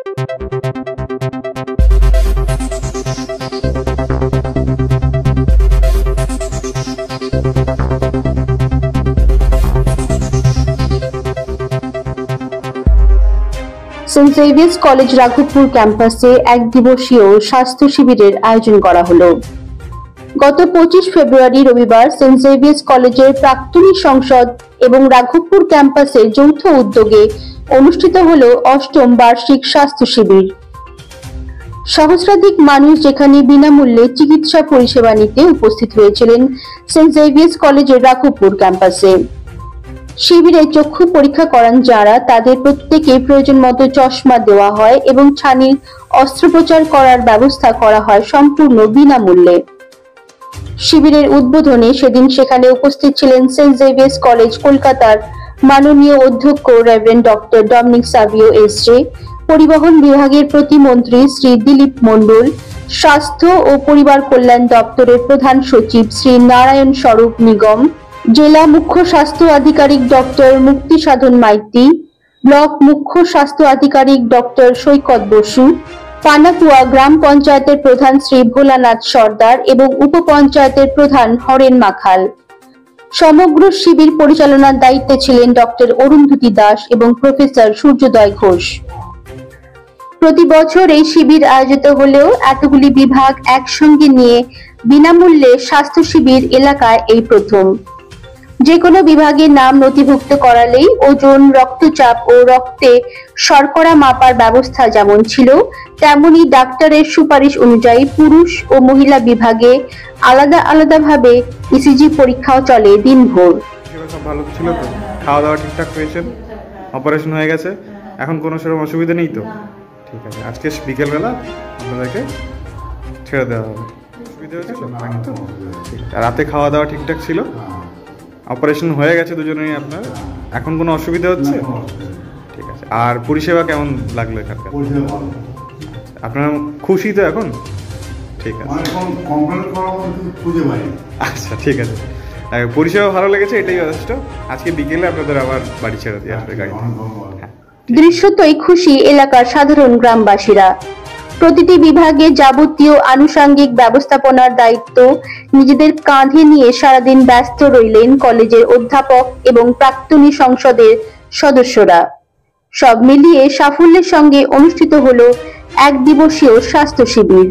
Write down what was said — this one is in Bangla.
সেন্ট জেভিয়ার্স কলেজ রাঘবপুর ক্যাম্পাসে এক দিবসীয় স্বাস্থ্য শিবিরের আয়োজন করা হলো। গত 25 ফেব্রুয়ারি রবিবার সেন্ট জেভিয়ার্স কলেজের প্রাক্তনী সংসদ এবং রাঘবপুর ক্যাম্পাসের যৌথ উদ্যোগে অনুষ্ঠিত হলো 8ম বার্ষিক স্বাস্থ্য শিবির। সহস্রাধিক মানুষ যেখানে বিনামূল্যে চিকিৎসা পরিষেবা নিতে উপস্থিত হয়েছিলেন সেন্ট জেভিয়ার্স কলেজের রাঘবপুর ক্যাম্পাসে। শিবিরে চক্ষু পরীক্ষা করান যারা, তাদের প্রত্যেকে প্রয়োজন মতো চশমা দেওয়া হয় এবং ছানির অস্ত্রোপচার করার ব্যবস্থা করা হয় সম্পূর্ণ বিনামূল্যে। শিবিরের উদ্বোধনে সেদিন সেখানে উপস্থিত ছিলেন সেন্ট জেভিয়ার্স কলেজ কলকাতার মাননীয় অধ্যক্ষ রেভারেন্ড ডক্টর ডমিনিক সাভিও এসজে, পরিবহন বিভাগের প্রতিমন্ত্রী শ্রী দিলীপ মণ্ডল, স্বাস্থ্য ও পরিবার কল্যাণ দপ্তরের প্রধান সচিব শ্রী নারায়ণ স্বরূপ নিগম, জেলা মুখ্য স্বাস্থ্য আধিকারিক ডক্টর মুক্তি সাধন মাইতি, ব্লক মুখ্য স্বাস্থ্য আধিকারিক ডক্টর সৈকত বসু, পানাকুয়া গ্রাম পঞ্চায়েতের প্রধান শ্রী ভোলানাথ সর্দার এবং উপপঞ্চায়েতের প্রধান হরেন মাখাল। সমগ্র শিবির পরিচালনার দায়িত্বে ছিলেন ডক্টর অরুন্ধতী দাস এবং প্রফেসর সূর্যোদয় ঘোষ। প্রতি বছর এই শিবির আয়োজিত হলেও এতগুলি বিভাগ একসঙ্গে নিয়ে বিনামূল্যে স্বাস্থ্য শিবির এলাকায় এই প্রথম। যে কোনো বিভাগের নাম নথিভুক্ত করালেই ওজন, রক্তচাপ ও রক্তে শর্করা মাপার ব্যবস্থা যেমন ছিল, তেমনি ডাক্তারের সুপারিশ অনুযায়ী পুরুষ ও মহিলা বিভাগে আলাদা আলাদাভাবে ইসিজি পরীক্ষাও চলে দিনভর। সব ভালো ছিল তো? খাওয়া দাওয়া ঠিকঠাক হয়েছেন? অপারেশন হয়ে গেছে, এখন কোনো সেরকম অসুবিধা নেই তো? ঠিক আছে, আজকে বিকেলবেলা আপনাদেরকে ছেড়ে দেওয়া হবে। অসুবিধা হয়েছিল তো? রাতে খাওয়া দাওয়া ঠিকঠাক ছিল? অপারেশন হয়ে গেছে দুজনেরই আপনার, এখন কোনো অসুবিধা হচ্ছে? ঠিক আছে। আর পরিষেবা কেমন লাগলো এখানকার? আপনারা খুশি তো এখন? ঠিক আছে, আচ্ছা ঠিক আছে, পরিষেবা ভালো লেগেছে, এটাই যথেষ্ট। আজকে বিকেলে আপনাদের আবার বাড়ি ছেড়ে দিয়ে আসবে গাড়িতে। দৃশ্যতই খুশি এলাকার সাধারণ গ্রামবাসীরা। প্রতিটি বিভাগে যাবতীয় আনুষঙ্গিক ব্যবস্থাপনার দায়িত্ব নিজেদের কাঁধে নিয়ে সারাদিন ব্যস্ত রইলেন কলেজের অধ্যাপক এবং প্রাক্তনী সংসদের সদস্যরা। সব মিলিয়ে সাফল্যের সঙ্গে অনুষ্ঠিত হলো এক দিবসীয় স্বাস্থ্য শিবির।